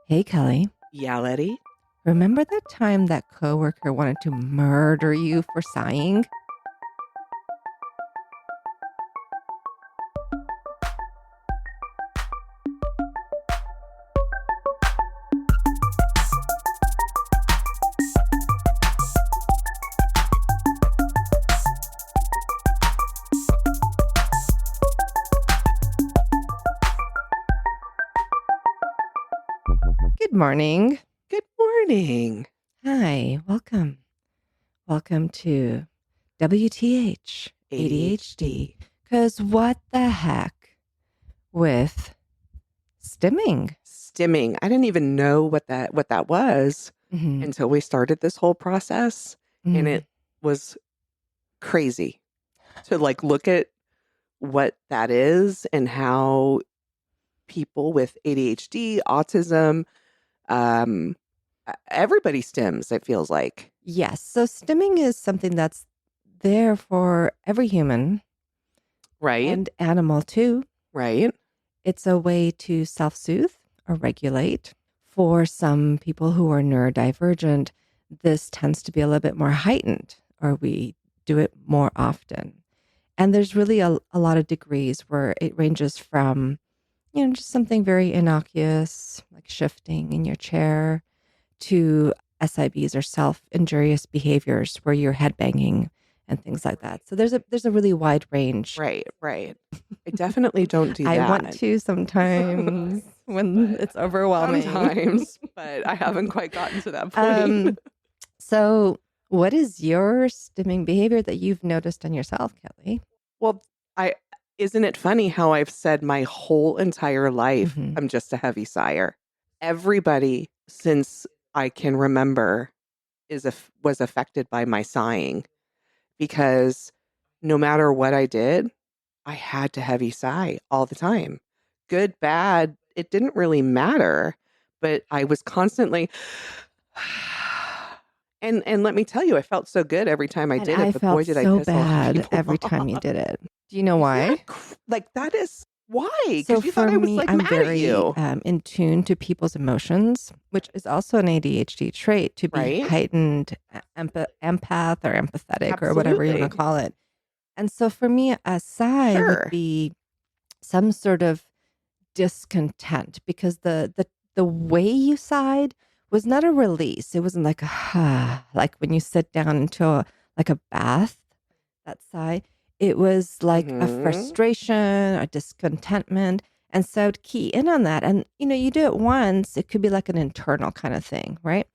Hey, Kelly, Yeah, Letty. remember that time that coworker wanted to murder you for sighing? Good morning. Good morning. Hi, welcome. Welcome to WTH ADHD. Because what the heck with stimming? Stimming. I didn't even know what that was Mhm. until we started this whole process, and Mm. it was crazy to look at what that is and how people with ADHD, autism, everybody stims, it feels like. Yes, so stimming is something that's there for every human Right? and animal too. Right? It's a way to self-soothe or regulate. For some people who are neurodivergent, this tends to be a little bit more heightened, or we do it more often. And there's really a lot of degrees where it ranges from, just something very innocuous, like shifting in your chair, to SIBs or self-injurious behaviors where you're headbanging and things like that. So there's a really wide range. Right, right. I definitely don't do I want that. to sometimes when it's overwhelming. Sometimes, but I haven't quite gotten to that point. So what is your stimming behavior that you've noticed on yourself, Kelly? Well, I isn't it funny how I've said my whole entire life Mhm. I'm just a heavy sigher. Everybody since I can remember was affected by my sighing because no matter what I did, I had to heavy sigh all the time. Good, bad, it didn't really matter, but I was constantly and let me tell you, I felt so good every time I And did it, I but felt boy did I so piss a lot of bad people every time you off. did it. Do you know Isn't that why? that is why? So Because you thought for I was me, like I'm mad at very you, in tune to people's emotions, which is also an ADHD trait to be right? heightened empath or empathetic or whatever you want Absolutely. to call it. And so for me, a sigh would Sure. be some sort of discontent because the way you sighed was not a release. It wasn't like like when you sit down into like a bath, that sigh. It was like a Mhm. frustration, a discontentment. And so to key in on that, and you do it once, it could be like an internal kind of thing, right?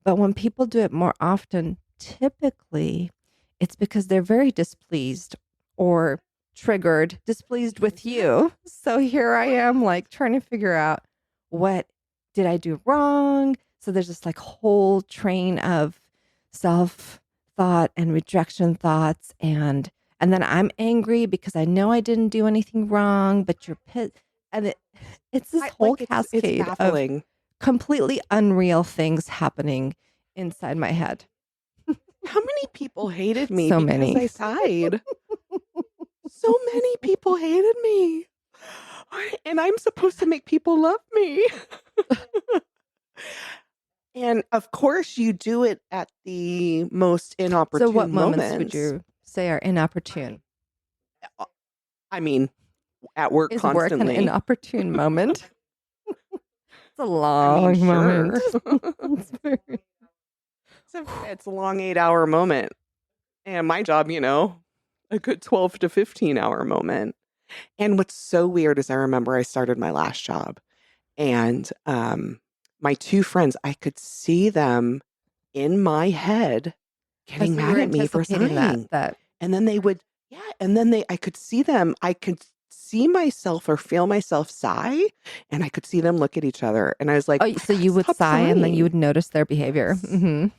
But when people do it more often, typically it's because they're very displeased or triggered, displeased with you. So here I am, like trying to figure out what did I do wrong. So there's this like whole train of self thought and rejection thoughts, and then I'm angry because I know I didn't do anything wrong, but you're pissed, and it's this I whole it's cascade of baffling. completely unreal things happening inside my head. How many people hated me So because many. I sighed? So many people hated me. And I'm supposed to make people love me. And of course, you do it at the most So what inopportune moments would moments. you say are inopportune? Uh, I mean, at work Is work an constantly. inopportune moment? It's a I mean, long moment. sure. It's very It's a long 8-hour moment. And my job, a good 12 to 15-hour moment. And what's so weird is I remember I started my last job and my two friends, I could see them in my head Oh, getting so you mad were at me for anticipating that sighing. that And then they would, yeah, and then I could see them, I could see myself or feel myself sigh, and I could see them look at each other. And I was like, oh, I so gotta you would stop sigh and then you sighing. would notice their behavior. Yes. Mhm.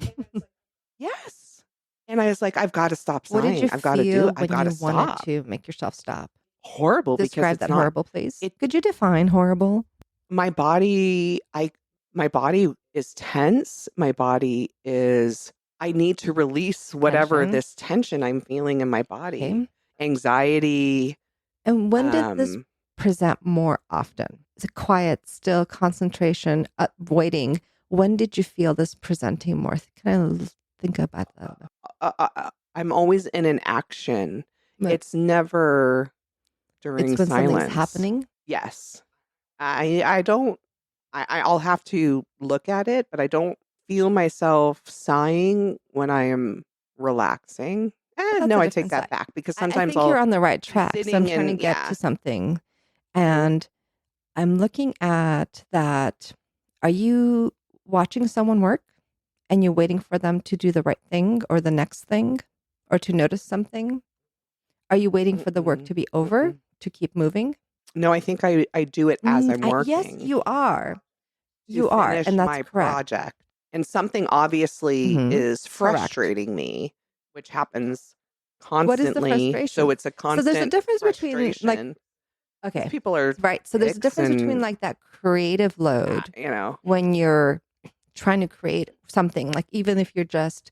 Yes. And I was like, I've got to stop What did you sighing. feel I've when got to you wanted stop. to make yourself stop? Horrible because Describe it's that not, horrible, please. it, Could you define horrible? my body, my body is tense. I need to release whatever Tension. this tension I'm feeling in my body. Okay. Anxiety. And when did this Um, present more often? Is it quiet, still, concentration, waiting? When did you feel this presenting more? Kind of think about that. I'm always in an action. But It's never during it's when something's silence. happening. Yes. I don't I'll have to look at it, but I don't feel myself sighing when I am relaxing. But that's No, a I take different that side. back because I sometimes think you're I'll on the right be track. So I'm sitting trying to and get to something. Mhm. And I'm looking at that. Are you watching someone work and you're waiting for them to do the right thing or the next thing or to notice something? Are you waiting for the work Mm-mm, to be over mm-mm. to keep moving? No, I think I do it as I'm Yes, working you are. to You are. And finish that's my correct. project. And something obviously Hmm. is Correct. frustrating me, which happens What is the constantly. So frustration? it's a So there's a constant difference between like, frustration because okay, people are right. So there's a dicks difference between and, like that creative load you know, when you're trying to create something, like even if you're just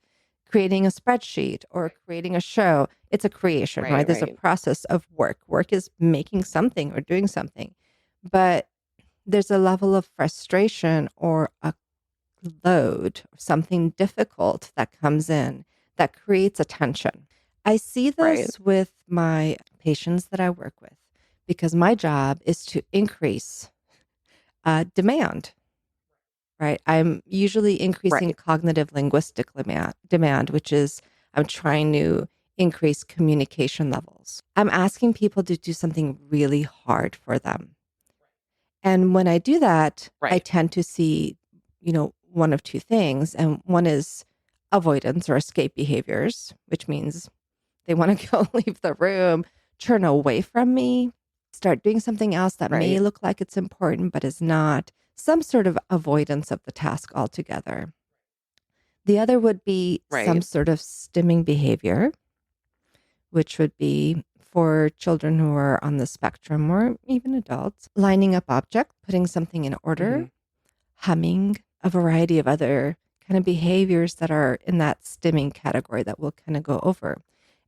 creating a spreadsheet or creating a show, it's a creation, right? right, There's a right, process of work. Work is making something or doing something. But there's a level of frustration or a load, something difficult that comes in that creates a tension. I see right, this with my patients that I work with because my job is to increase demand, right? I'm usually increasing right, cognitive linguistic demand, which is I'm trying to increase communication levels. I'm asking people to do something really hard for them. And when I do that, I right, tend to see, one of two things. And one is avoidance or escape behaviors, which means they want to go leave the room, turn away from me, start doing something else that may right, look like it's important, but is not, some sort of avoidance of the task altogether. The other would be some right. sort of stimming behavior, which would be for children who are on the spectrum or even adults, lining up objects, putting something in order, Hmm. humming, a variety of other kind of behaviors that are in that stimming category that we'll kind of go over.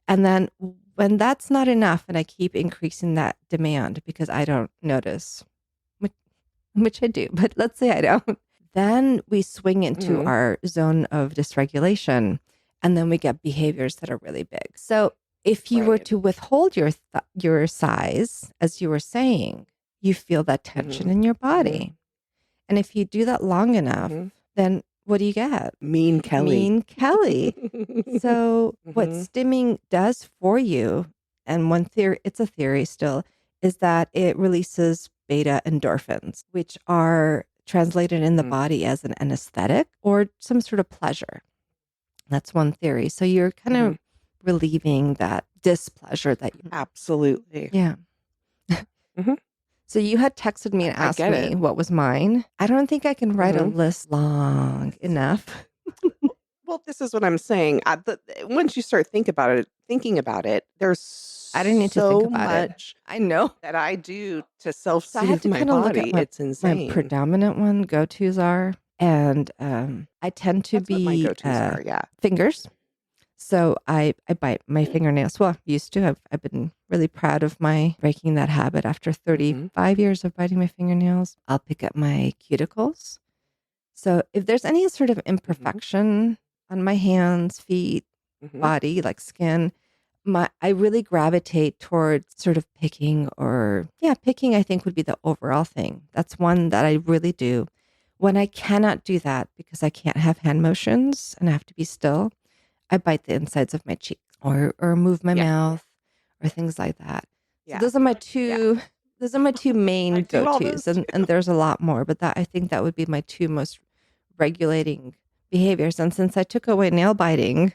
And then when that's not enough and I keep increasing that demand because I don't notice, which, which I do, but let's say I don't, then we swing into Hmm. our zone of dysregulation and then we get behaviors that are really big. So if you were Right. to withhold your size, as you were saying, you feel that tension Hmm. in your Hmm. body. And if you do that long enough, Hmm. then what do you get? Mean Kelly. Mean Kelly. So what Hmm. stimming does for you, and one theory, it's a theory still, is that it releases beta endorphins, which are translated in the Hmm. body as an anesthetic or some sort of pleasure. That's one theory. So you're kind Hmm. of relieving that displeasure that you, Absolutely. yeah. Hmm. So you had texted me and I asked get it. me what was mine. I don't think I can write a Hmm. list long enough. Well, this is what I'm saying. Once you start thinking about it, there's I didn't need to think so about it. much I know. that I do to So I had self-soothe to my kind of look at body. what It's my insane. predominant one go-tos are. And I tend to That's what my be go-tos are. Yeah. fingers. So I bite my fingernails. Well, used to. I've been really proud of my breaking that habit after Hmm. 35 years of biting my fingernails. I'll pick up my cuticles. So if there's any sort of Hmm. imperfection on my hands, feet, Hmm. body, like skin, I really gravitate towards sort of picking or yeah, picking I think would be the overall thing. That's one that I really do. When I cannot do that because I can't have hand motions and I have to be still, I bite the insides of my cheek or move my Yeah. mouth or things like that. So Yeah. Yeah. those are my two I main do all go-tos, those too. and there's a lot more, but that I think that would be my two most regulating behaviors. And since I took away nail biting,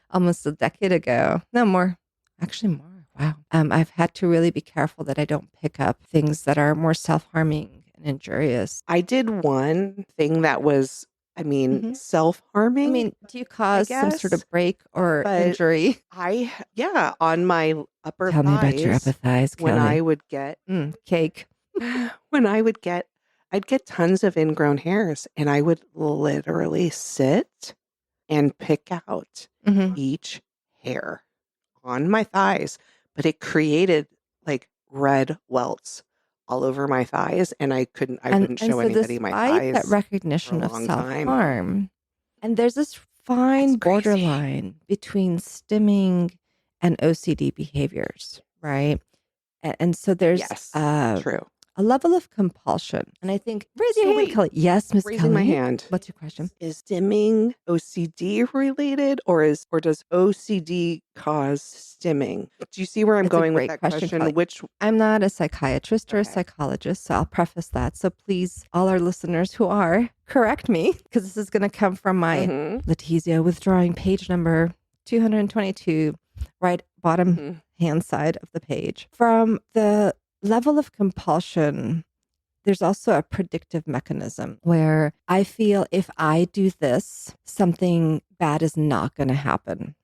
almost a decade ago, no more, actually more. Wow. I've had to really be careful that I don't pick up things that are more self-harming and injurious. I did one thing that was, Hmm. I self-harming, mean, do you I cause some sort guess, of break or but injury? yeah, on my upper Tell me about your thighs, empathize, when I Kelly. would get, Cake. when I'd get tons of ingrown hairs and I would literally sit and pick out Hmm. each hair on my thighs, but it created like red welts all over my thighs, and I wouldn't And show so anybody my despite that thighs for a recognition of long time. self-harm, and there's this That's fine crazy. borderline between stimming and OCD behaviors, right? And so there's Yes, true. a level of compulsion. And I think, raise your So hand, wait, Kelly. Yes, Miss raising my Kelly. hand. What's your question? Is stimming OCD related, or does OCD cause stimming? Do you see where I'm It's a going with great that question, Kelly. question? Which I'm not a psychiatrist or a Okay. psychologist, so I'll preface that. So please, all our listeners who are, correct me, because this is going to come from my Mhm. Letizia withdrawing page number 222, right bottom Mhm. hand side of the page. From the level of compulsion, there's also a predictive mechanism where I feel if I do this, something bad is not going to happen.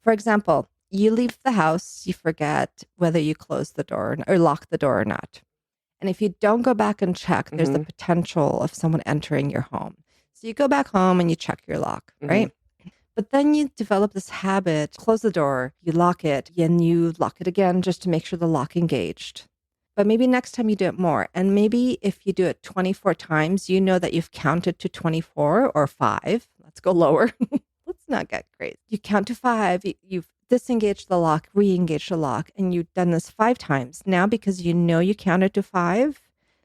For example, you leave the house, you forget whether you close the door or lock the door or not. And if you don't go back and check, there's the Mhm. potential of someone entering your home. So you go back home and you check your lock, Mhm. right? But then you develop this habit, close the door, you lock it, and you lock it again just to make sure the lock engaged. But maybe next time you do it more. And maybe if you do it 24 times, you know that you've counted to 24 or five. Let's go lower. Let's not get crazy. You count to five, you've disengaged the lock, re-engaged the lock, and you've done this 5 times. Now, because you know you counted to five,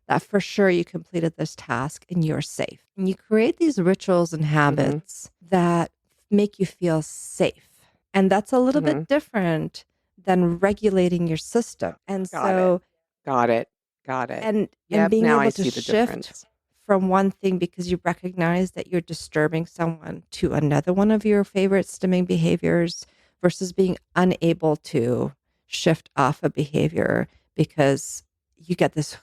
that for sure you completed this task and you're safe. And you create these rituals and Mhm. habits that make you feel safe. And that's a little bit Mhm. different than regulating your system. And Got it. so Got it. Got it. and Yep, being now I able to see the shift difference. from one thing because you recognize that you're disturbing someone to another one of your favorite stimming behaviors versus being unable to shift off a behavior because you get this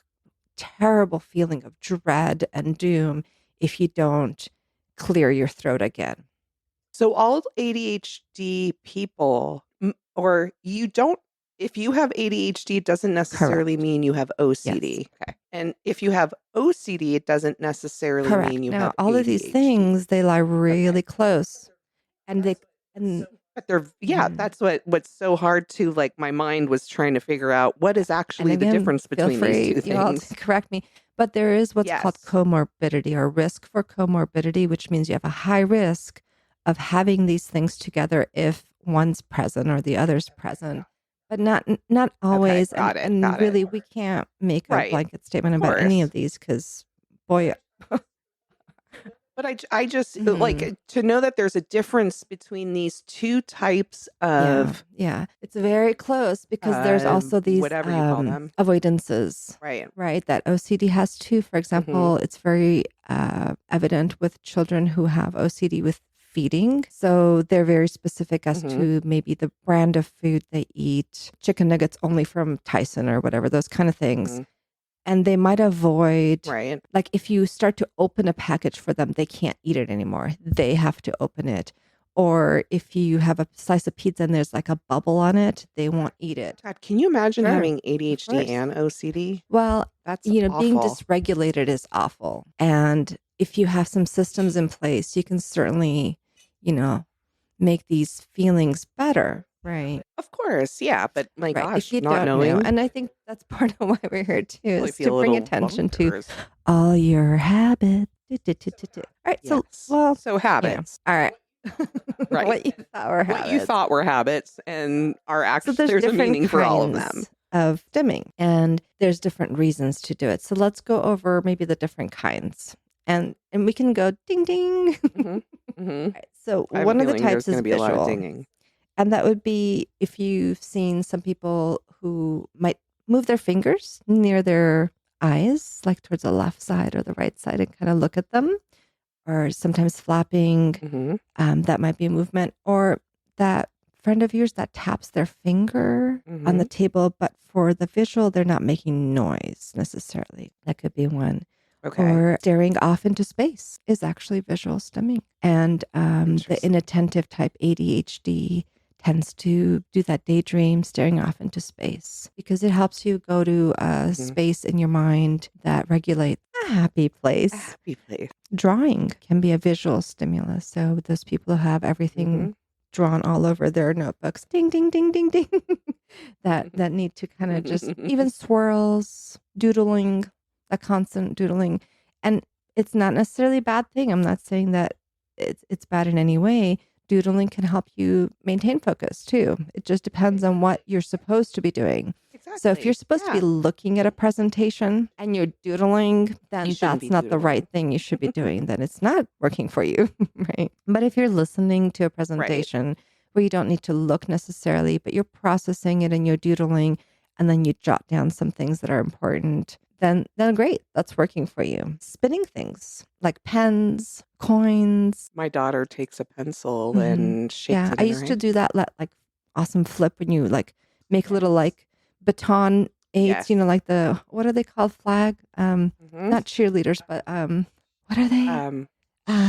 terrible feeling of dread and doom if you don't clear your throat again. So all ADHD people, or you don't, if you have ADHD, it doesn't necessarily Correct. mean you have Yes. OCD. Okay. And if you have OCD, it doesn't necessarily Correct. mean you Now, have all of these ADHD. things, they lie Okay. really close and they, and, But they're, yeah, mm, that's what's so hard to, like, my mind was trying to figure out what is and actually the again, difference feel between these free, two you all, to things. correct me. But there is what's called Yes. comorbidity or risk for comorbidity, which means you have a high risk of having these things together if one's present or the other's present, but not Okay. always. Got it. And Got it. really, we can't make a Right. blanket statement Of about any of course. these because, boy, But I just like mhm. to know that there's a difference between these two types Yeah, yeah. It's very close because there's also these whatever you call them. avoidances, Right. right? That OCD has too. For Mhm. example, it's very evident with children who have OCD with feeding. So they're very specific as Mhm. to maybe the brand of food they eat, chicken nuggets only from Tyson or whatever, those kind of things. Mhm. And they might avoid, Right. like, if you start to open a package for them, they can't eat it anymore. They have to open it. Or if you have a slice of pizza and there's like a bubble on it, they won't eat it. God, can you imagine Sure, having of ADHD course. and OCD? Well, That's being awful. dysregulated is awful. And if you have some systems in place, you can certainly, you know, make these feelings better. Right. Of course, yeah, but my Right. If gosh, you not don't know. knowing, And I think that's part of why we're here too, probably is to feel a bring little attention to bonkers. all your habits. Do, do, do, do, do. All right. So, Yes. well, So habits. all right. Right. What you thought were What you habits. thought were habits and are So actually there's there's a different meaning for all of them. kinds of stimming and there's different reasons to do it. So let's go over maybe the different kinds. And we can go ding ding. Mhm. Mhm. Right. So I have a one of the feeling there's types going is to be a lot of visual. dinging. And that would be if you've seen some people who might move their fingers near their eyes, like towards the left side or the right side, and kind of look at them, or sometimes flapping. Mhm. That might be a movement, or that friend of yours that taps their finger on the Mhm. table, but for the visual, they're not making noise necessarily. That could be one. Okay. Or staring off into space is actually visual stimming. And the Interesting. inattentive type ADHD tends to do that daydream, staring off into space, because it helps you go to a Mhm. space in your mind that regulates a happy A place. happy place. Drawing can be a visual stimulus. So those people who have everything Mhm. drawn all over their notebooks. Ding, ding, ding, ding, ding. that need to kind of just even swirls, doodling, a constant doodling. And it's not necessarily a bad thing. I'm not saying that it's bad in any way. Doodling can help you maintain focus too. It just depends on what you're supposed to be doing. So if you're Exactly. supposed to be looking at a presentation and you're doodling, then You shouldn't that's be not the right doodling. thing you should be doing. Then it's not working for you, right? But if you're listening to a Right. presentation where you don't need to look necessarily, but you're processing it and you're doodling, and then you jot down some things that are important, then great, that's working for you. Spinning things like pens, coins. My daughter takes a pencil Mhm. and shakes Yeah, it I in her used to hand. do that like awesome flip when you like make little like baton aids, Yes. like the what are they called? Flag? Mhm. Not cheerleaders, but what are they?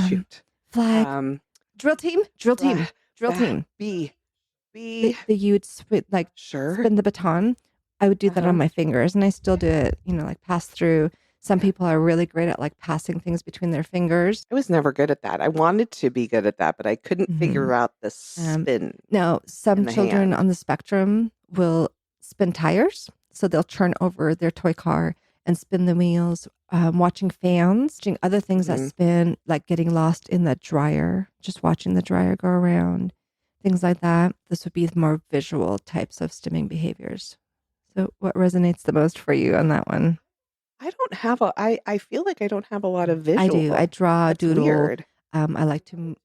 Shoot. Flag. Drill team? Drill Blah, team. Drill bah, team. B. You would Sure. spin the baton. I would do that on my fingers, and I still do it, like pass through. Some people are really great at like passing things between their fingers. I was never good at that. I wanted to be good at that, but I couldn't Mhm. figure out the spin Now, some in the children hand. on the spectrum will spin tires. So they'll turn over their toy car and spin the wheels, watching fans, watching other things that Mhm. spin, like getting lost in the dryer, just watching the dryer go around, things like that. This would be the more visual types of stimming behaviors. So what resonates the most for you on that one? I feel like I don't have a lot of I do. I visual. draw, That's doodle. weird. I like to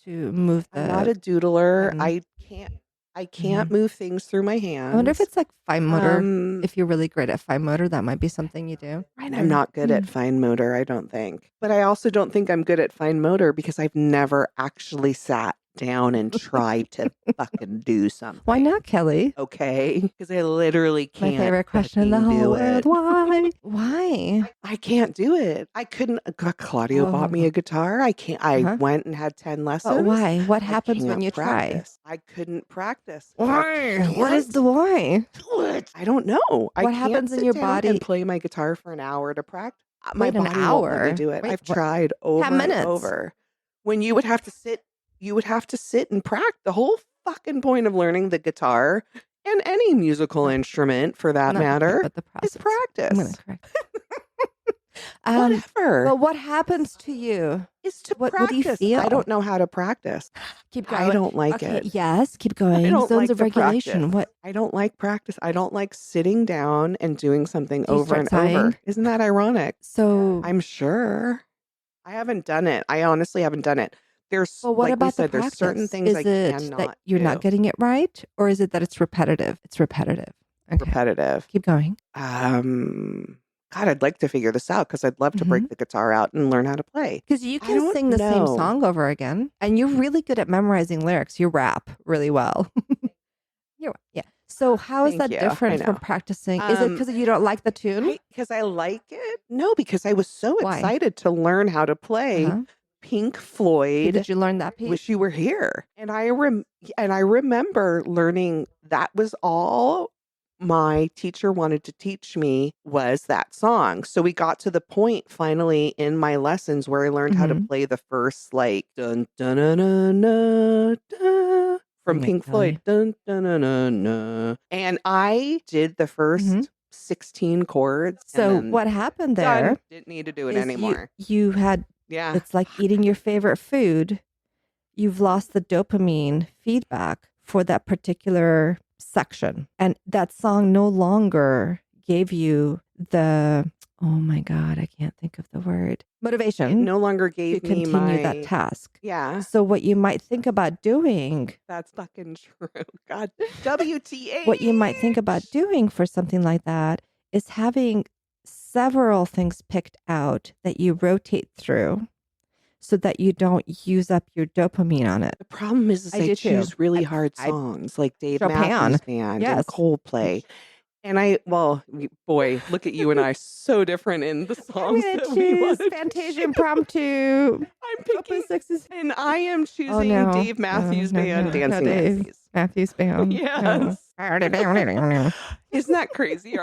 move I'm not the a doodler. pen. I can't move things through my I wonder if hands. it's like fine motor. Um, If you're really great at fine motor, that might be something you do. I'm not good at fine motor, I don't think. But I also don't think I'm good at fine motor because I've never actually sat down and tried to fucking do something. Why not, Kelly? Okay? Because I literally My can't favorite question in the fucking whole do world. it. Why? Why? I can't do it. I couldn't. Claudio bought me a guitar. I can't. I Uh-huh. went and had 10 lessons. But why? What I happens when can't you try? practice. I couldn't practice. Why? What is the why? I don't know. I What can't happens in sit your down body? and play my guitar for an hour to practice. My Wait, an body won't let me hour? do it. Wait, I've what? tried 10 over and minutes. over. When you would have to sit and practice. The whole fucking point of learning the guitar and any musical instrument for that Not the point, matter but the is process. I'm going practice. to correct. Whatever. But what happens to you? Is to What practice. do you feel? I don't know how to practice. Keep going. I don't like Okay, it. yes, keep going. I don't Zones like of to regulation. practice. What? I don't like practice. I don't like sitting down and doing something Do you over start and sighing? over. Isn't that ironic? So, I'm sure. I haven't done it. I honestly haven't done it. There's, well, what like we about the said, there's certain practice? things Is I it that cannot you're not do. getting it right, or is it that it's repetitive? It's repetitive. Okay, Repetitive. keep going. God, I'd like to figure this out because I'd love to break the guitar out and learn how to play. Because you I can don't sing the same know. song over again, and you're really good at memorizing lyrics. You rap really well. Yeah. So how is Thank that you. different I from know. practicing? Is it because you don't like the tune? Because I like it? No, because I was so Why? excited to learn how to play Pink Who Floyd. did you learn that piece? Wish You Were Here. And I remember learning that was all my teacher wanted to teach me was that song. So we got to the point finally in my lessons where I learned how to play the first like dun dun dun dun dun, dun from Sing it, Pink Floyd. Dun dun dun dun dun. And I did the first 16 chords. So and what happened there done. Didn't need to do it is anymore. you had, Yeah. it's like eating your favorite food. You've lost the dopamine feedback for that particular section. And that song no longer gave you the, oh my God, I can't think of the word, motivation. It no longer to gave me continue that task. Yeah. So what you might think about doing, That's fucking true. God, WTH. what you might think about doing for something like that is having several things picked out that you rotate through so that you don't use up your dopamine on it. The problem is I I do too. choose really hard songs like Dave Chopin. Matthews Band Yes. and Coldplay. And boy, look at you and I, so different in the songs I'm that gonna we choose want to Fantasia choose. Impromptu. I'm picking Opus 6 is... and I am choosing Oh, no. Dave Matthews No, Band, Dancing Dave Nancies. Matthews Band. Yes. No. Isn't that crazy?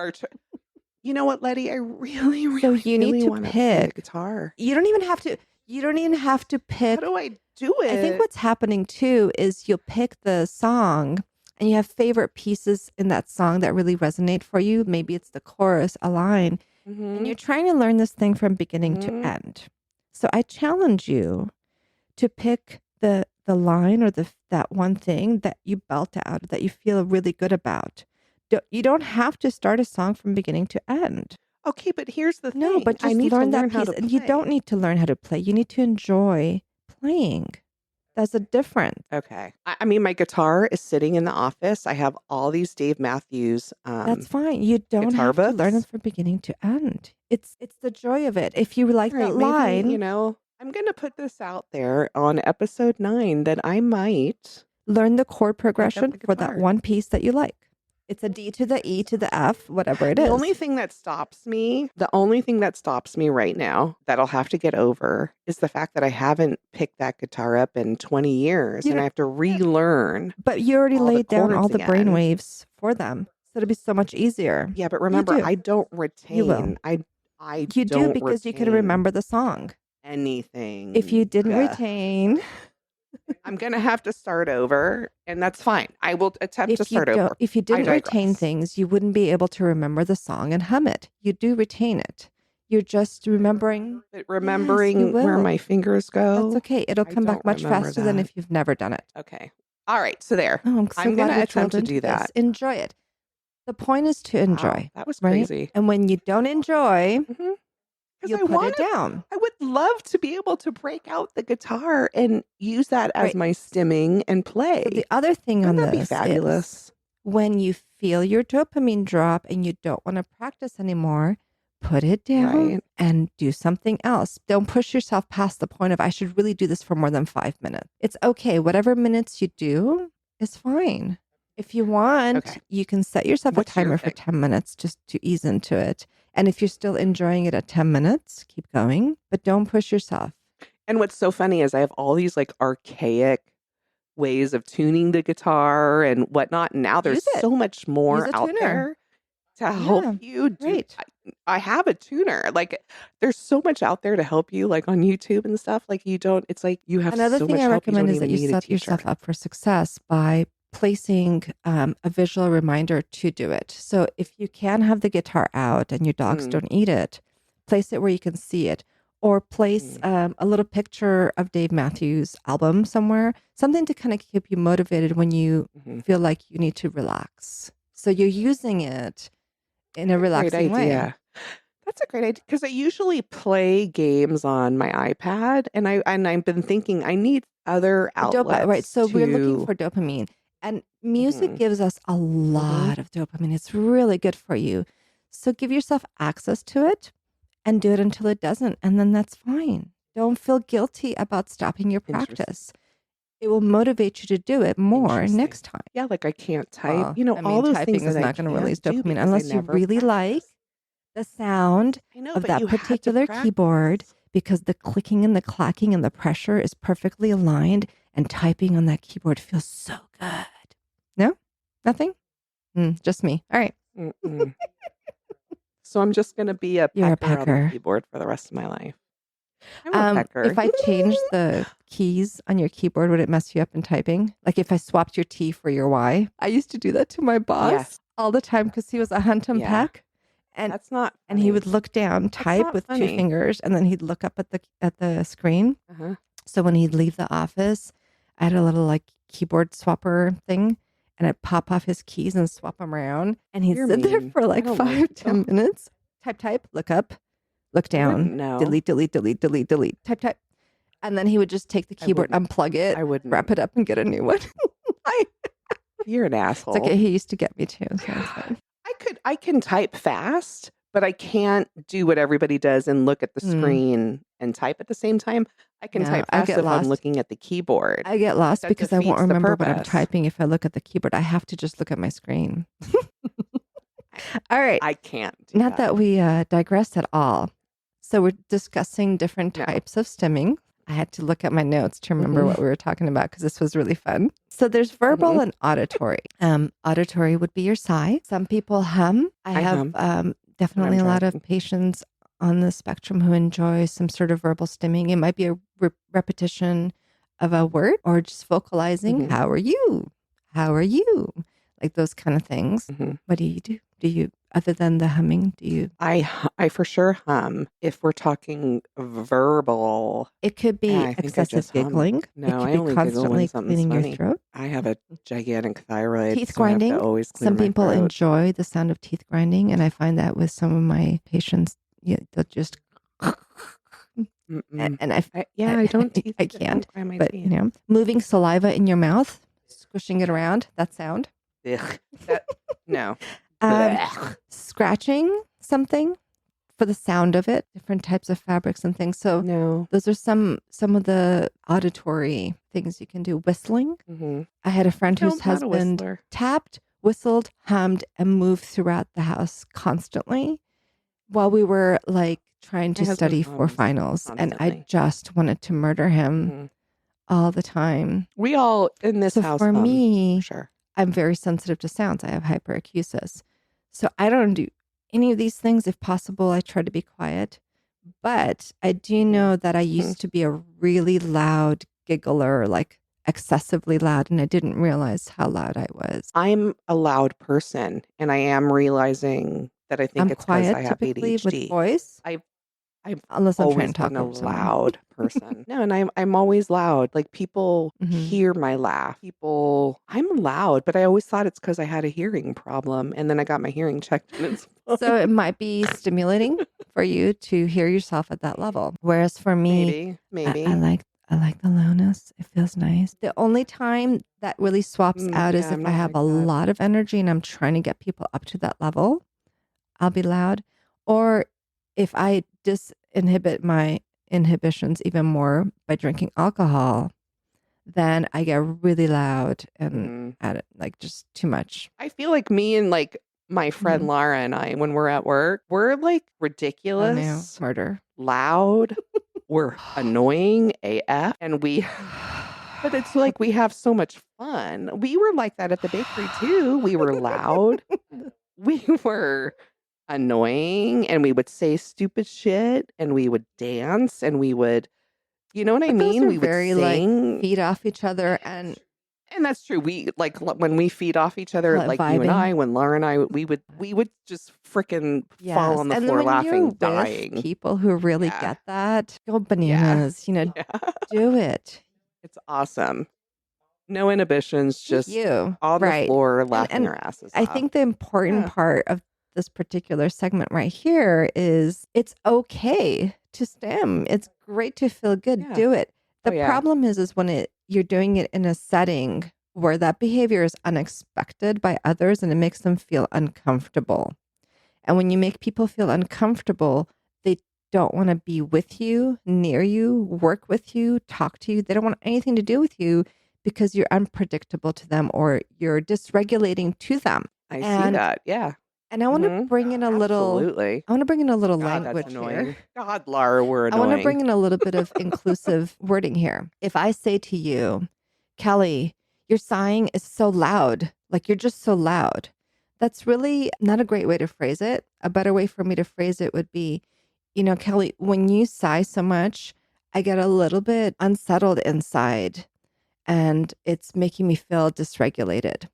You know what, Letty? I really, So really, you need really to want to play the pick. guitar. You don't even have to. You don't even have to How pick. do I do I think it? what's happening too is you'll pick the song and you have favorite pieces in that song that really resonate for you. Maybe it's the chorus, a line, and Mm-hmm. you're trying to learn this thing from beginning to Mm-hmm. end. So I challenge you to pick the line or that one thing that you belt out that you feel really good about. You don't have to start a song from beginning to end. Okay, but here's the No, thing. but I just need to learn that learn how piece. to And you don't play. need to learn how to play. You need to enjoy playing. There's a difference. Okay. I mean, my guitar is sitting in the office. I have all these Dave Matthews That's fine. You don't guitar have to learn it books. from beginning to end. It's the joy of it. If you like All that right, maybe, line, I'm going to put this out there on episode 9 that I might learn the chord pick up progression the for that guitar. one piece that you like. It's a D to the E to the F, whatever it The is. only thing that stops me right now that I'll have to get over is the fact that I haven't picked that guitar up in 20 years You and I don't, have to relearn but you already all the laid down all chords the brain again. waves for them. So it'll be so much easier. Yeah, but You remember, do. I don't You will. retain. I You do don't because you can retain remember the song. If you anything. didn't retain, I'm going to have to start over, and that's fine. I will attempt to start over. if you I didn't retain digress. things, you wouldn't be able to remember the song and hum it. You do retain it. You're just remembering. But Yes, you remembering where will. my fingers That's go, okay. It'll I come back don't much remember faster than that. if you've never done it. Okay. All right. So there. Oh, I'm so I'm going glad to we attempt drilled to into do this. that. Enjoy it. The point is to enjoy, Wow. That was right? crazy. And when you don't enjoy, Because you'll put it down. I would love to be able to break out the guitar and use that as Right. my stimming and play. So the other thing Wouldn't on that be this is fabulous? when you feel your dopamine drop and you don't want to practice anymore, put it down Right. and do something else. Don't push yourself past the point of, I should really do this for more than 5 minutes. It's okay. Whatever minutes you do is fine. If you want, Okay. you can set yourself What's a your timer for thing? 10 minutes just to ease into it. And if you're still enjoying it at 10 minutes, keep going, but don't push yourself. And what's so funny is I have all these like archaic ways of tuning the guitar and whatnot. And now there's Use it. so much more Use a out tuner. there to Yeah, help you do. great. I have a tuner. Like there's so much out there to help you, like on YouTube and stuff. Like it's like you have Another so thing much I help. You recommend don't is that even you need a set teacher. yourself up for success by placing a visual reminder to do it. So if you can have the guitar out and your dogs don't eat it, place it where you can see it, or place a little picture of Dave Matthews' album somewhere, something to kind of keep you motivated when you feel like you need to relax. So you're using it in a relaxing Great way. idea. That's a great idea because I usually play games on my iPad, and I've been thinking I need other outlets. Right. So we're looking for dopamine, and music gives us a lot of dopamine. It's really good for you. So give yourself access to it and do it until it doesn't. And then that's fine. Don't feel guilty about stopping your practice. It will motivate you to do it more next time. Yeah, like I can't type. Well, You know, I all mean, those typing things is that I not going to release can't do dopamine because I unless you never really like practice. the sound I know, of but that you had to particular keyboard, practice. because the clicking and the clacking and the pressure is perfectly aligned, and typing on that keyboard feels so good. No? Nothing? Just me. All right. So I'm just going to be a You're a pecker on pecker. the keyboard for the rest of my life. I'm a pecker. If I changed the keys on your keyboard, would it mess you up in typing? Like if I swapped your T for your Y? I used to do that to my boss all the time because he was a hunt and peck. And that's not funny. And he would look down, type with 2 fingers, and then he'd look up at the screen. So when he'd leave the office, I had a little like keyboard swapper thing, and I'd pop off his keys and swap them around. And he'd sit there for like 5-10 minutes. Type, look up, look down, delete, type. And then he would just take the keyboard, unplug it, wrap it up, and get a new one. You're an asshole. It's okay. He used to get me too. So it's fine. I can type fast, but I can't do what everybody does and look at the screen and type at the same time. I can type fast if I'm looking at the keyboard. I get lost because I won't remember what I'm typing if I look at the keyboard. I have to just look at my screen. All right. I can't. Not that we digress at all. So we're discussing different types of stimming. I had to look at my notes to remember what we were talking about because this was really fun. So there's verbal and auditory. Auditory would be your sigh. Some people hum. I have definitely a lot of patients on the spectrum who enjoy some sort of verbal stimming. It might be a repetition of a word or just vocalizing, Mhm. how are you? How are you? Like those kind of things. Mhm. What do you do? Do you, other than the humming, do you? I for sure hum. If we're talking verbal, It could yeah, be I think I excessive just hum. giggling. It No, could I be only giggle when constantly something's cleaning your funny. throat. I have a gigantic thyroid, Teeth so I have to grinding. always clear Some my people throat. enjoy the sound of teeth grinding, and I find that with some of my patients, yeah, they'll just Mm-mm. and Yeah, I don't I I don't can't, grind my but teeth. moving saliva in your mouth, squishing it around, that sound. Ugh. That no. Um, Blech. scratching something for the sound of it, different types of fabrics and things. So No. those are some of the auditory things you can do. Whistling. Mhm. I had a friend No, whose I'm not a husband whistler. tapped, whistled, hummed, and moved throughout the house constantly while we were like trying My to husband study for hums finals. And I constantly. just wanted to murder him Mhm. all the time. We all in this So house for hum, for me, sure. I'm very sensitive to sounds. I have hyperacusis. So I don't do any of these things. If possible, I try to be quiet. But I do Mhm. know that I Mhm. used to be a really loud giggler, like excessively loud, and I didn't realize how loud I was. I'm a loud person, and I am realizing that I think I'm it's because I quiet have typically with ADHD. voice, I've I've unless I'm trying always to been talk a over someone. loud person. No, and I'm always loud. Like, people Hmm. hear my laugh. I'm loud, but I always thought it's because I had a hearing problem, and then I got my hearing checked, and it's So it fine. might be stimulating for you to hear yourself at that level. Whereas for me, Maybe, I maybe. like the lowness. It feels nice. The only time that really swaps out is Yeah, if I'm I not have like a that. lot of energy and I'm trying to get people up to that level. I'll be loud. Or if I disinhibit my inhibitions even more by drinking alcohol, then I get really loud and Mm. at it like just too much. I feel like me and, like, my friend Mhm. Laura and I, when we're at work, we're, like, Oh no, ridiculous, murder. loud, we're annoying AF, and but it's like we have so much fun. We were like that at the bakery too. We were loud, we were annoying, and we would say stupid shit, and we would dance, and we would, you know what I But those mean? are We would very like sing. feed off each other and And that's true. We like when we feed off each other, call it like you and vibing. I, when Laura and I, we would just freaking fall Yes. on the And then floor when you're laughing, with dying. people who really Yeah. get that, go Yeah. bananas, Yeah. do it. It's awesome. No inhibitions, Be just you. on the Right. floor laughing And our asses I off. think the important Yeah. part of this particular segment right here is it's okay to stim. It's great to feel good. Yeah. Do it. Oh The yeah. problem is when you're doing it in a setting where that behavior is unexpected by others and it makes them feel uncomfortable. And when you make people feel uncomfortable, they don't want to be with you, near you, work with you, talk to you. They don't want anything to do with you because you're unpredictable to them or you're dysregulating to them. I see And that. Yeah. and I want to Mm-hmm. bring in a little Absolutely. I want to bring in a little God, that's language here. annoying. God, Laura, we're I want to annoying. bring in a little bit of inclusive wording here. If I say to you, Kelly, your sighing is so loud, like you're just so loud. That's really not a great way to phrase it. A better way for me to phrase it would be, Kelly, when you sigh so much, I get a little bit unsettled inside and it's making me feel dysregulated.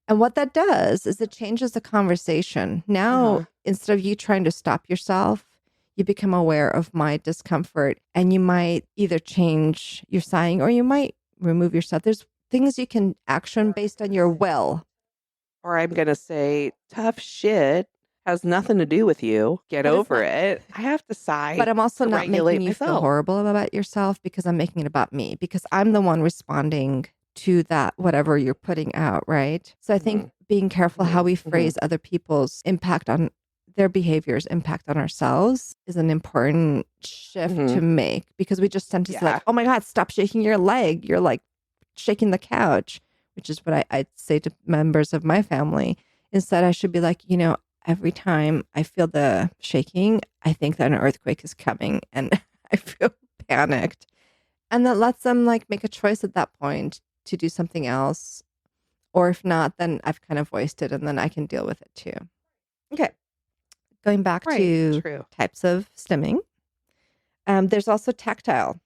And what that does is it changes the conversation. Now, Uh-huh. instead of you trying to stop yourself, you become aware of my discomfort and you might either change your sighing or you might remove yourself. There's things you can action based on your will. Or I'm gonna say, tough shit has nothing to do with you. Get But it's over not, it. I have to sigh but I'm also to not making regulate you feel myself. horrible about yourself because I'm making it about me because I'm the one responding to that, whatever you're putting out. Right. So I think Mhm. being careful how Mhm. we Mhm. phrase other people's impact on their behaviors, impact on ourselves is an important shift to Mhm. make because we just tend to say like, Yeah. oh my God, stop shaking your leg. You're like shaking the couch, which is what I'd say to members of my family. Instead, I should be like, every time I feel the shaking, I think that an earthquake is coming and I feel panicked. And that lets them like make a choice at that point to do something else. Or if not, then I've kind of voiced it and then I can deal with it too. Okay. Going back Right. to True. types of stimming, there's also tactile,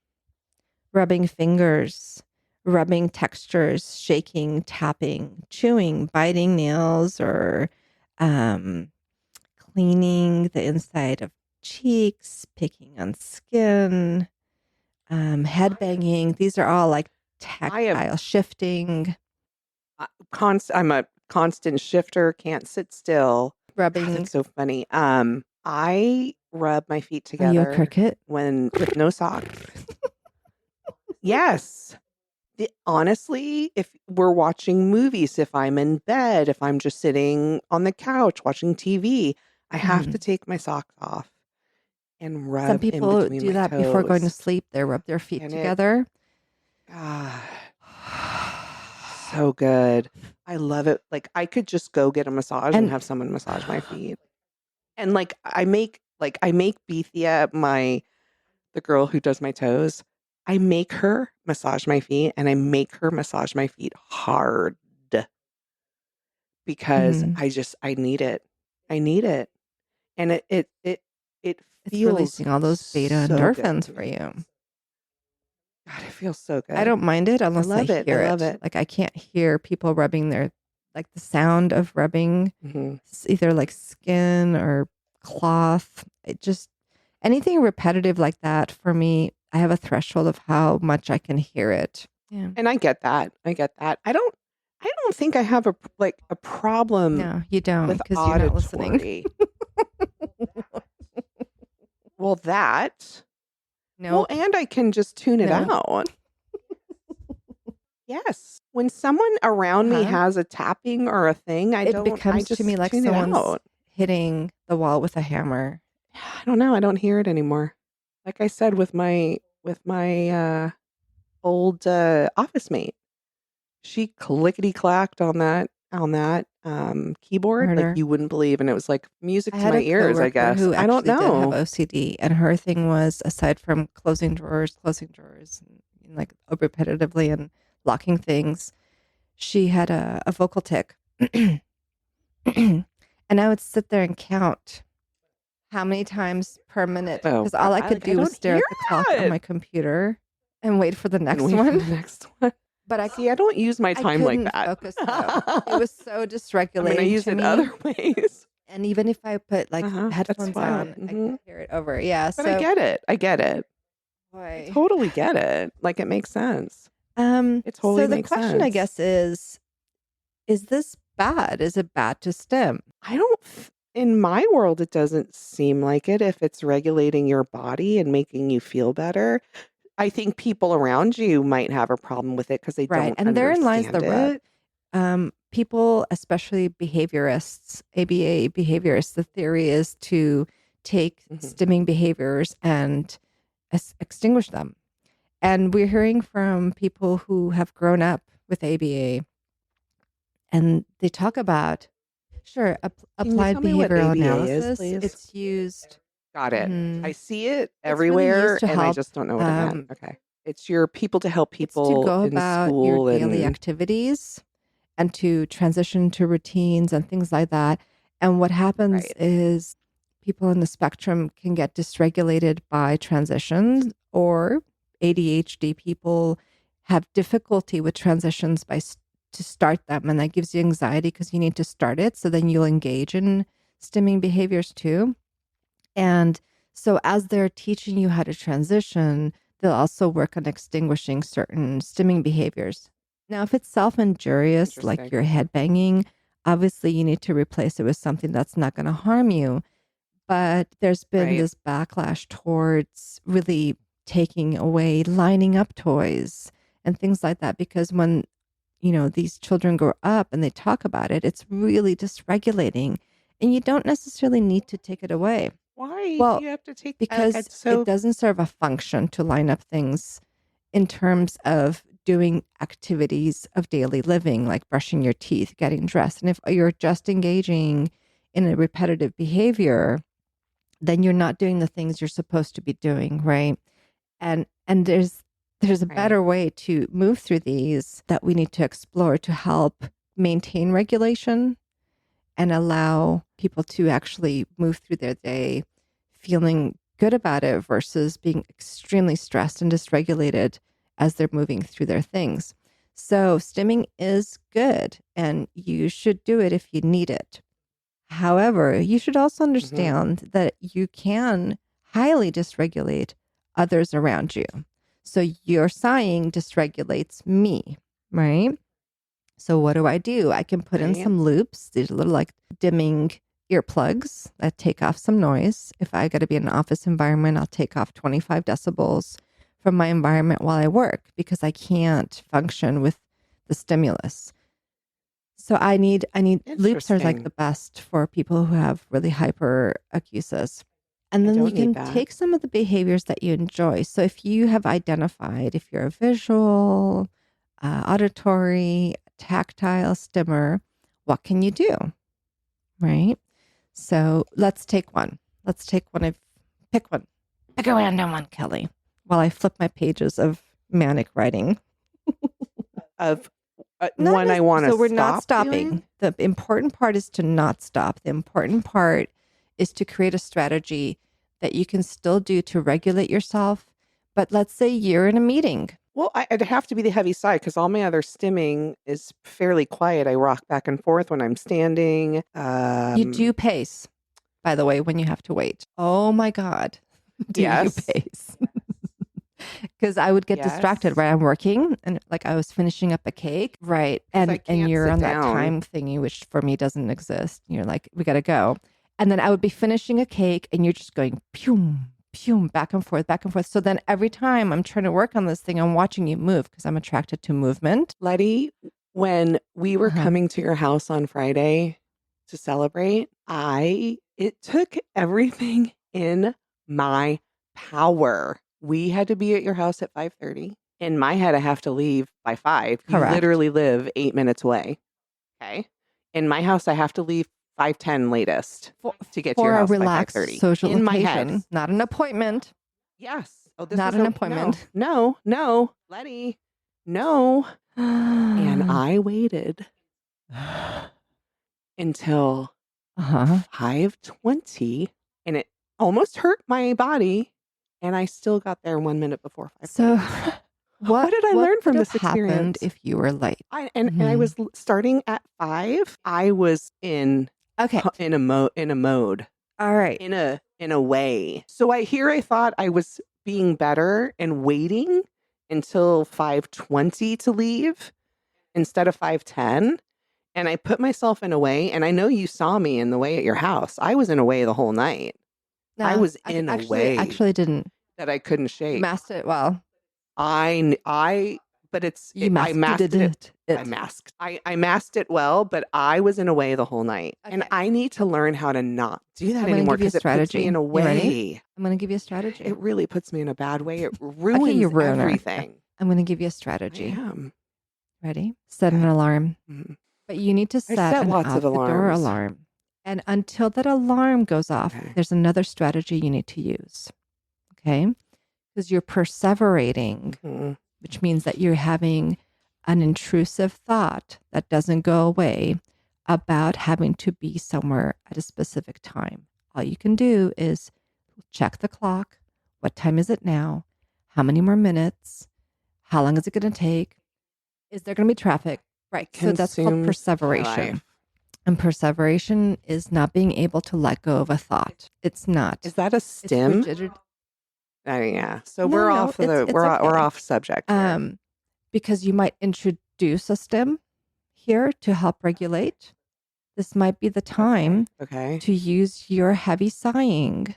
rubbing fingers, rubbing textures, shaking, tapping, chewing, biting nails, or um, cleaning the inside of cheeks, picking on skin, head banging. These are all like I have tactile shifting, I'm a constant shifter, can't sit still. God, rubbing. that's so funny. I rub my feet Are you a together cricket? when with no socks. Yes. Honestly, if we're watching movies, if I'm in bed, if I'm just sitting on the couch watching TV, I have to Mhm. take my socks off and Some rub in people between do my that before going to toes. sleep. They rub their feet And it, together. ah, so good. I love it. Like I could just go get a massage and And have someone massage my feet. And I make Bethia, the girl who does my toes. I make her massage my feet and I make her massage my feet hard because mhm, I need it. I need it. And it it's feels releasing all those beta so good endorphins to for me. you. God, it feels so I good. don't mind it I unless I love it. I hear love it. it. Like I can't hear people rubbing their like the sound of rubbing Mhm. either like skin or cloth. It just anything repetitive like that for me, I have a threshold of how much I can hear it. Yeah. And I get that. I get that. I don't think I have a problem No, you don't with because you're not listening. auditory. Well, that. Well, Nope. and I can just tune it No. out. Yes. When someone around me Uh-huh. has a tapping or a thing, It I becomes to me just like tune it someone's out. hitting the wall with a hammer. I don't know. I don't hear it anymore. Like I said with my old office mate, she clickety clacked on that keyboard like Murder. you wouldn't believe, and it was like music I to had my a ears. I coworker guess who I don't actually did have know. OCD, and her thing was aside from closing drawers, and like repetitively and locking things, she had a vocal tick. And I would sit there and count how many times per minute Oh because God, all I could I do was don't stare hear at the clock on it. my computer and wait for the And next wait for one. the next one. But See, I don't use my I time like couldn't that. focus though. It was so I mean, I dysregulating use to it me. other ways. And even if I put like That's headphones fine. on, I could hear it over. Yeah. But I So, get it. I get it. I boy. totally get it. Like it makes sense. It totally So the makes question I sense. guess is this bad? Is it bad to stim? I don't, in my world, it doesn't seem like it if it's regulating your body and making you feel better. I think people around you might have a problem with it because they Right. don't And therein lies the understand rub. it. People, especially behaviorists, ABA behaviorists, the theory is to take Mhm. stimming behaviors and extinguish them. And we're hearing from people who have grown up with ABA and they talk about, sure, Can you applied tell me what behavioral ABA is, analysis. please? It's used, Got it. I mhm, see it it's really used everywhere, to and I help. just don't know what it meant. Um, Okay. It's your people to help it's to people go in about your school daily and activities and to transition to routines and things like that. And what happens right. is people in the spectrum can get dysregulated by transitions, or ADHD people have difficulty with transitions to start them. And that gives you anxiety because you need to start it. So then you'll engage in stimming behaviors too. And so as they're teaching you how to transition, they'll also work on extinguishing certain stimming behaviors. Now, if it's self-injurious, like Interesting. your head banging, obviously you need to replace it with something that's not going to harm you. But there's been Right. this backlash towards really taking away lining up toys and things like that because when these children grow up and they talk about it, it's really dysregulating and you don't necessarily need to take it away. Why do Well, you have to take like because it's it so doesn't serve a function to line up things in terms of doing activities of daily living, like brushing your teeth, getting dressed. And if you're just engaging in a repetitive behavior, then you're not doing the things you're supposed to be doing, right? And there's a right. better way to move through these that we need to explore to help maintain regulation and allow people to actually move through their day feeling good about it versus being extremely stressed and dysregulated as they're moving through their things. So, stimming is good and you should do it if you need it. However, you should also Mhm. understand that you can highly dysregulate others around you. So, your sighing dysregulates me, right? So what do? I can put in Right. some loops. These little like dimming earplugs that take off some noise. If I got to be in an office environment, I'll take off 25 decibels from my environment while I work because I can't function with the stimulus. So I need loops are like Interesting. the best for people who have really hyper acusis. And I then you don't need can that. take some of the behaviors that you enjoy. So if you have identified if you're a visual, auditory, tactile stimmer, what can you do? Right. So let's take one. Let's take one of pick one. Pick a random one, Kelly. While I flip my pages of manic writing. Of Not one I want to so we're not stop doing. stopping. The important part is to not stop. The important part is to create a strategy that you can still do to regulate yourself. But let's say you're in a meeting. Well, it'd have to be the heavy side because all my other stimming is fairly quiet. I rock back and forth when I'm standing. You do pace, by the way, when you have to wait. Oh my God. Do you Yes. pace? Because I would get distracted, Yes. right? I'm working and like I was finishing up a cake, right? Because I And can't you're sit on that down. time thingy, which for me doesn't exist. You're like, we gotta go. And then I would be finishing a cake and you're just going pew, pew, back and forth, back and forth. So then every time I'm trying to work on this thing, I'm watching you move because I'm attracted to movement. Letty, when we were Uh-huh. coming to your house on Friday to celebrate, it took everything in my power. We had to be at your house at 5:30. In my head, I have to leave by 5. You Correct. literally live 8 minutes away. Okay. In my house, I have to leave 5:10 latest For, to get to your for a house by relaxed 5:30. social In my head. occasion, not an appointment, Yes. Oh, this not was an no, appointment. no, no, Letty, no. And I waited until Uh-huh. 5:20 and it almost hurt my body. And I still got there 1 minute before So 5:30. What what did I what learn would from have this happened experience? if you were late? And I Mhm. was starting at 5. I was Okay. in a mode. All right. In a way. So I thought I was being better and waiting until 5:20 to leave instead of 5:10, and I put myself in a way, and I know you saw me in the way at your house. I was in a way the whole night. I No, was in a actually way actually didn't. that I couldn't You shake. masked it well. I but You I masked masked it. I it. masked. I masked it well, but I was in a way the whole night. And Okay. I need to learn how to not do that I'm going to anymore give you a because it puts me in strategy. a You ready? way. I'm going to give you a strategy. It really puts me in a bad way. It Okay, you ruins ruiner. everything. I'm going to give you a I strategy. am. Ready? Set an Okay. alarm. Mhm. But you need to I set set an lots of out the door alarms. alarm. And until that alarm goes off, Okay. there's another strategy you need to use. Okay? Because you're perseverating, Mhm. which means that you're having an intrusive thought that doesn't go away about having to be somewhere at a specific time. All you can do is check the clock. What time is it now? How many more minutes? How long is it going to take? Is there going to be traffic? Right. It So that's called consumes my perseveration. life. And perseveration is not being able to let go of a thought. It's not. Is that a It's stim? rigid. Yeah. So No, we're no, off of the it's we're okay. off subject here. Because you might introduce a stim here to help regulate. This might be the Okay. time Okay. to use your heavy sighing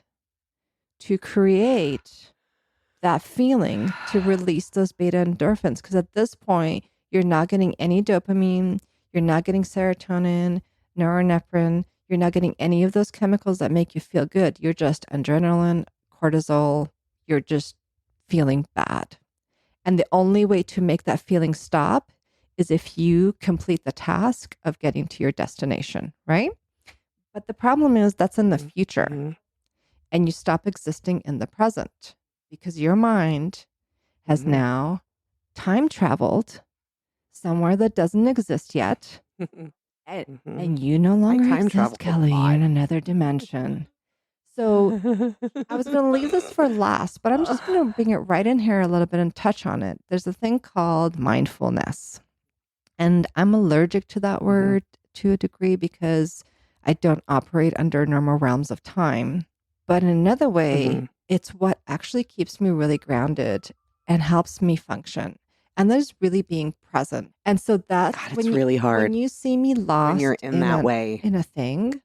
to create that feeling to release those beta endorphins. Because at this point, you're not getting any dopamine, you're not getting serotonin, norepinephrine, you're not getting any of those chemicals that make you feel good. You're just adrenaline, cortisol, you're just feeling bad. And the only way to make that feeling stop is if you complete the task of getting to your destination, right? But the problem is that's in the future Mm-hmm. and you stop existing in the present because your mind has Mm-hmm. now time traveled somewhere that doesn't exist yet. And, Mhm. and you no I longer time exist, traveled a Kelly. You're lot. in another dimension. So I was going to leave this for last, but I'm just going to bring it right in here a little bit and touch on it. There's a thing called mindfulness. And I'm allergic to that Mhm, word to a degree because I don't operate under normal realms of time. But in another way, mhm. it's what actually keeps me really grounded and helps me function. And that is really being present. And so that's God, it's really when hard you see me when you're lost in that way. in a thing,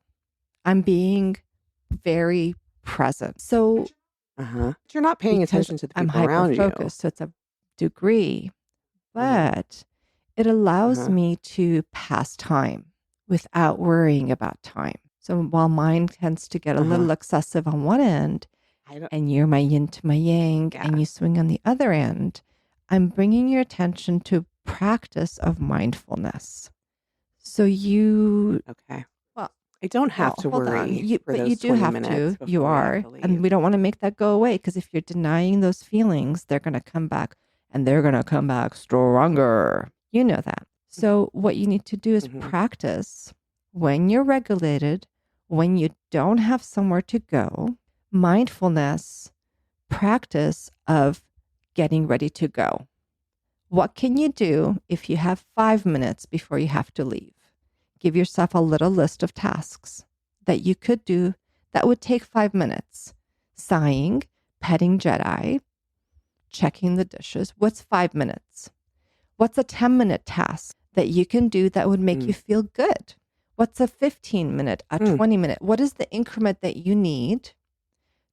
I'm being very present. So Uh-huh. But you're not paying because attention to the I'm people hyper around you. focused, so it's a degree, Mhm. but it allows Uh-huh. me to pass time without worrying about time. So while mine tends to get a Uh-huh. little excessive on one end, I don't and you're my yin to my yang, yeah. and you swing on the other end, I'm bringing your attention to practice of mindfulness. So you, Okay. well, I don't have well, to hold on. worry for But you those do 20 have minutes to. You before we have are. to And leave. we don't want to make that go away because if you're denying those feelings, they're going to come back and they're going to come back stronger. You know that. So, what you need to do is Mhm. practice when you're regulated, when you don't have somewhere to go, mindfulness, practice of getting ready to go. What can you do if you have 5 minutes before you have to leave? Give yourself a little list of tasks that you could do that would take 5 minutes. Sighing, petting Jedi, checking the dishes. What's 5 minutes? What's a 10-minute task that you can do that would make you Mm. feel good? What's a 15-minute, a Mm. 20-minute? What is the increment that you need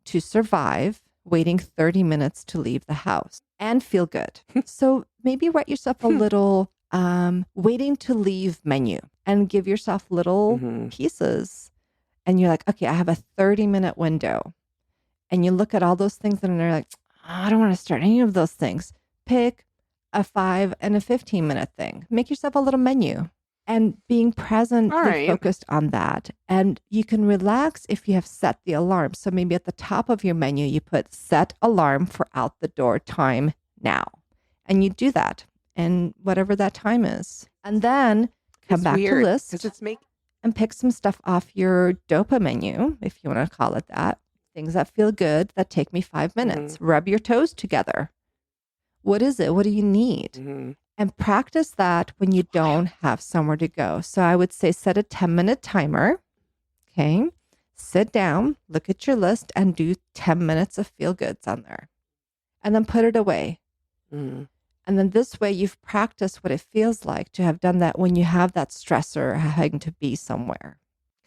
to survive waiting 30 minutes to leave the house and feel good? So maybe write yourself a little waiting to leave menu and give yourself little Mhm. pieces. And you're like, okay, I have a 30-minute window. And you look at all those things and you're like, I don't want to start any of those things. Pick a 5 and a 15-minute thing. Make yourself a little menu and being All presently right. focused on that. And you can relax if you have set the alarm. So maybe at the top of your menu, you put set alarm for out the door time now. And you do that and whatever that time is. And then come It's back to weird because list it's make and pick some stuff off your dopa menu, if you want to call it that. Things that feel good that take me 5 minutes. Mhm. Rub your toes together. What is it? What do you need? Mhm. And practice that when you don't Wild. have somewhere to go. So I would say set a 10-minute timer. Okay. Sit down, look at your list, and do 10 minutes of feel goods on there. And then put it away. Mhm. And then this way you've practiced what it feels like to have done that when you have that stressor having to be somewhere.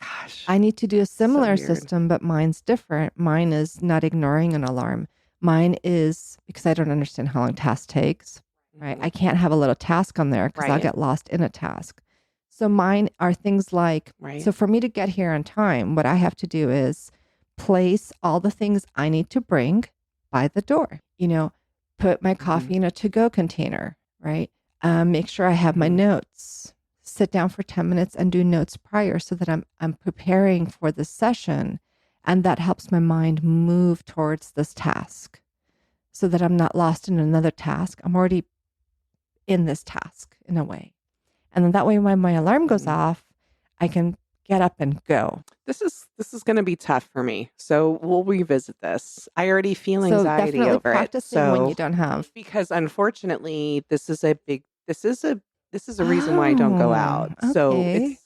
Gosh, I need to do a so similar weird. system, but mine's different. Mine is not ignoring an alarm. Mine is because I don't understand how long task takes, right? I Mhm. can't have a little task on there because I'll Right. get lost in a task. So mine are things like, Right. so for me to get here on time, what I have to do is place all the things I need to bring by the door, put my Mhm. coffee in a to go container, right? Make sure I have my Mhm. notes, sit down for 10 minutes and do notes prior so that I'm preparing for the session. And that helps my mind move towards this task so that I'm not lost in another task. I'm already in this task in a way. And then that way, when my alarm goes Mhm. off, I can get up and go. This is going to be tough for me. So we'll revisit this. I already feel So anxiety definitely over it. practicing when you So don't have. because unfortunately, this is a reason why I don't go Oh, out. So okay.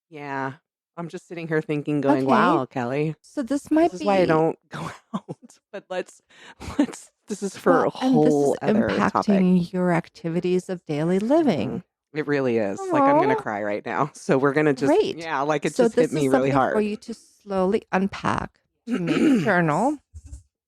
yeah, I'm just sitting here thinking, going, Okay. wow, Kelly, So this this might is why I be, don't go out. But this is for well, a and this is whole other topic. impacting your activities of daily Hmm. living. It really is. Like I'm gonna Oh, cry right now. So we're gonna just, great. yeah, like it So just hit this is me really something for hard. you to slowly unpack, to maybe journal.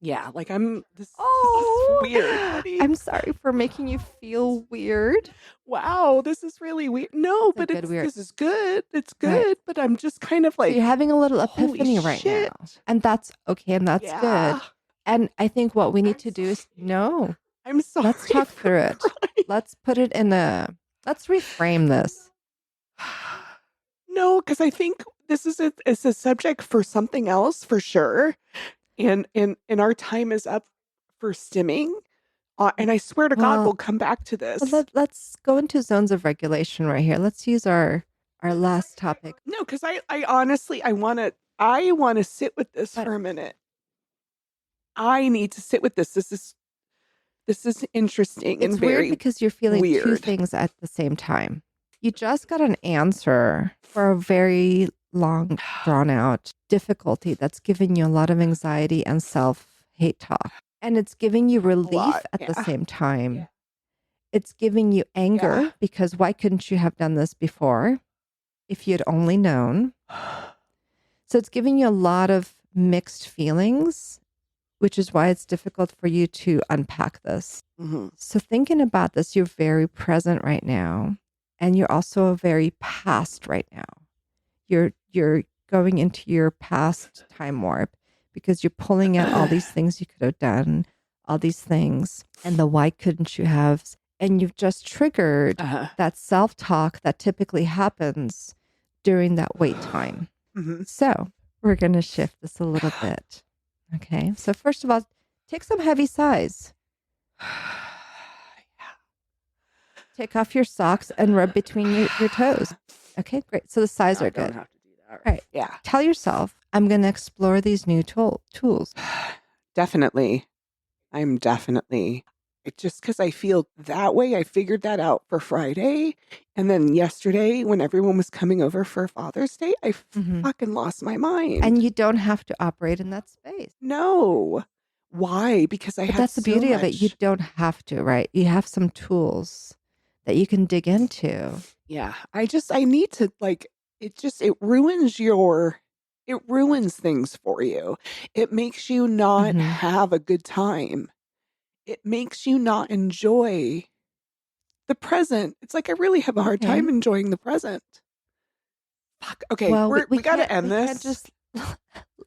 Yeah, like this is Oh, weird, buddy. I'm sorry for making you feel weird. Wow, this is really weird. No, It's a but good weird, this is good. It's right? good, but I'm just kind of So you're like, having a little holy epiphany right now, shit. and that's okay, and that's Yeah. good. And I think what we need I'm to do is sorry. no, I'm let's sorry talk for through it. crying. Let's put it in let's reframe this. No, because I think this is a subject for something else for sure. And our time is up for stimming. And I swear to God, Well, we'll come back to well this. let's go into zones of regulation right here. Let's use our our last topic. No, because I honestly, I want to sit with this But for a minute. I need to sit with this. This is interesting and it's weird very because you're feeling two weird. things at the same time. You just got an answer for a very long, drawn out difficulty that's giving you a lot of anxiety and self-hate talk. And it's giving you A relief lot. at the Yeah. same time. It's giving you anger because why couldn't you have done this before if you'd only known? So it's giving you a lot of mixed feelings, which is why it's difficult for you to unpack this. Mhm. So thinking about this, you're very present right now, and you're also very past right now. You're going into your past time warp because you're pulling out all these things you could have done, all these things, and the why couldn't you have? And you've just triggered that self-talk that typically happens during that wait time. Mhm. So we're going to shift this a little bit. Okay. So first of all, take some heavy sighs. Take off your socks and rub between your toes. Okay, great. So the sighs No, are I don't good. have to do that. All right. Yeah. Tell yourself, I'm going to explore these new tools. Definitely. I'm definitely. It just because I feel that way. I figured that out for Friday. And then yesterday, when everyone was coming over for Father's Day, I fucking lost my mind. And you don't have to operate in that space. No. Why? Because I But have that's the beauty of it. You don't have to, right? You have some tools that you can dig into. Yeah. I need to it ruins things for you. It makes you not have a good time. It makes you not enjoy the present. It's like I really have a hard time enjoying the present. Fuck. Okay, well, we got to end this. We can't just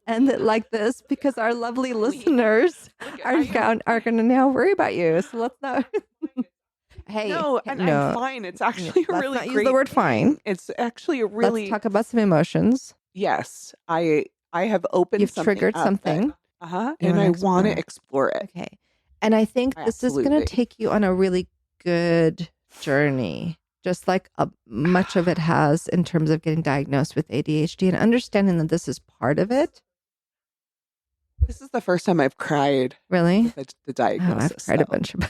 end it like this because our lovely listeners are going to now worry about you. So let's not. Hey, no, and I'm fine. It's actually a really great. Use the word fine. It's actually a really. Let's talk about some emotions. Yes, I have opened. You've triggered something. And I want to explore it. Okay, and I think this is going to take you on a really good journey, just like much of it has in terms of getting diagnosed with ADHD and understanding that this is part of it. This is the first time I've cried. Really? With the diagnosis. Oh, I've cried a bunch of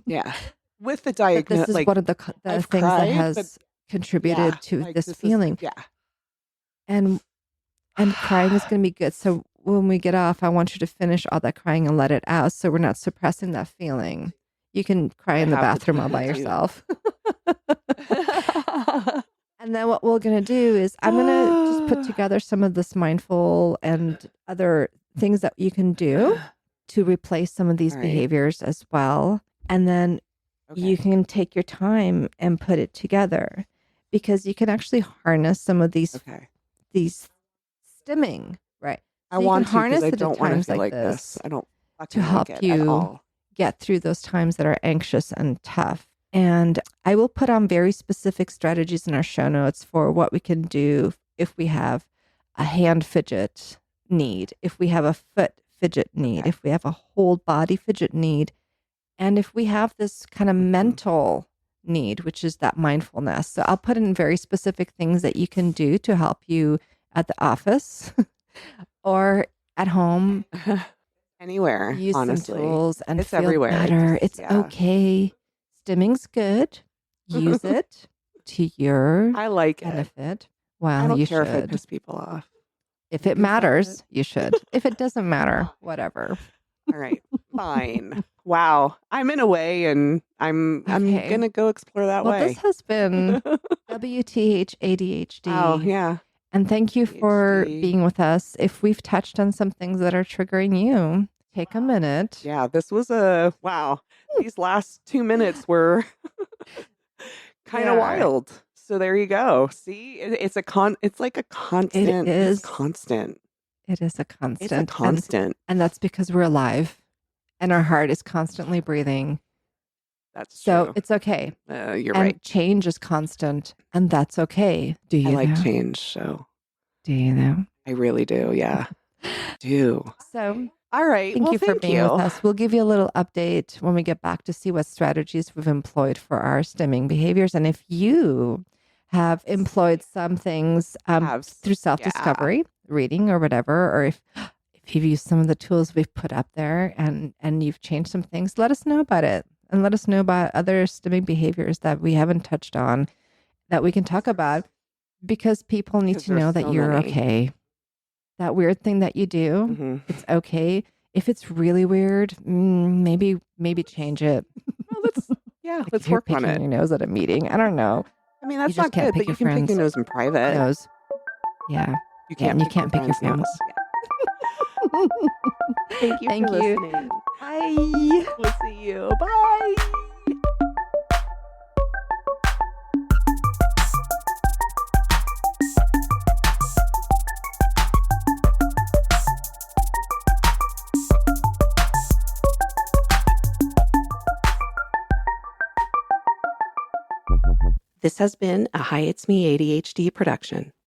yeah. With the diagnosis. This is one of the things that has contributed to this feeling. And crying is going to be good. So when we get off, I want you to finish all that crying and let it out so we're not suppressing that feeling. You can cry in the bathroom all by yourself. And then what we're going to do is I'm going to just put together some of this mindful and other things that you can do to replace some of these behaviors as well. And then you can take your time and put it together because you can actually harness some of these stimming, right? So I want to harness I it don't at times want to like this. I don't to help you get through those times that are anxious and tough. And I will put on very specific strategies in our show notes for what we can do if we have a hand fidget need, if we have a foot fidget need, if we have a whole body fidget need, and if we have this kind of mental need, which is that mindfulness. So I'll put in very specific things that you can do to help you at the office or at home. Anywhere, use honestly. Some tools and it's feel everywhere. better. It's okay. Stimming's good. Use it to your I like benefit. It. Well, I don't you care should. If it pisses people off. If it matters, you should. If it doesn't matter, whatever. All right, fine. Wow, I'm in a way, and I'm gonna go explore that way. Well, this has been WTH ADHD. Oh yeah. And thank you for being with us. If we've touched on some things that are triggering you, take a minute. Yeah, this was wow. These last 2 minutes were kind of wild. So there you go. See, it's like a constant. It is constant. It is a constant. It's a constant. And that's because we're alive and our heart is constantly breathing. That's so true. It's okay. You're and right. Change is constant and that's okay. Do you I like know? change. So do you know? I really do. Yeah. do. So all right. Thank you for being with us. We'll give you a little update when we get back to see what strategies we've employed for our stimming behaviors. And if you have employed some things through Yeah. self-discovery, reading or whatever, or if you've used some of the tools we've put up there and you've changed some things, let us know about it. And let us know about other stimming behaviors that we haven't touched on that we can talk about, because people need Because to there's know that so you're many. okay. That weird thing that you do, Hmm. it's okay. If it's really weird, maybe change it. Well, Like if let's you're work on picking it. your nose at a meeting, I don't know. I mean, You that's just not can't good, pick but your you can pick your friends' nose in private. nose. Yeah. You Yeah. can't And you pick your can't pick your friend's family. nose. Yeah. Thank you for Thank you. listening. Bye. We'll see you. Bye. This has been a Hi It's Me ADHD production.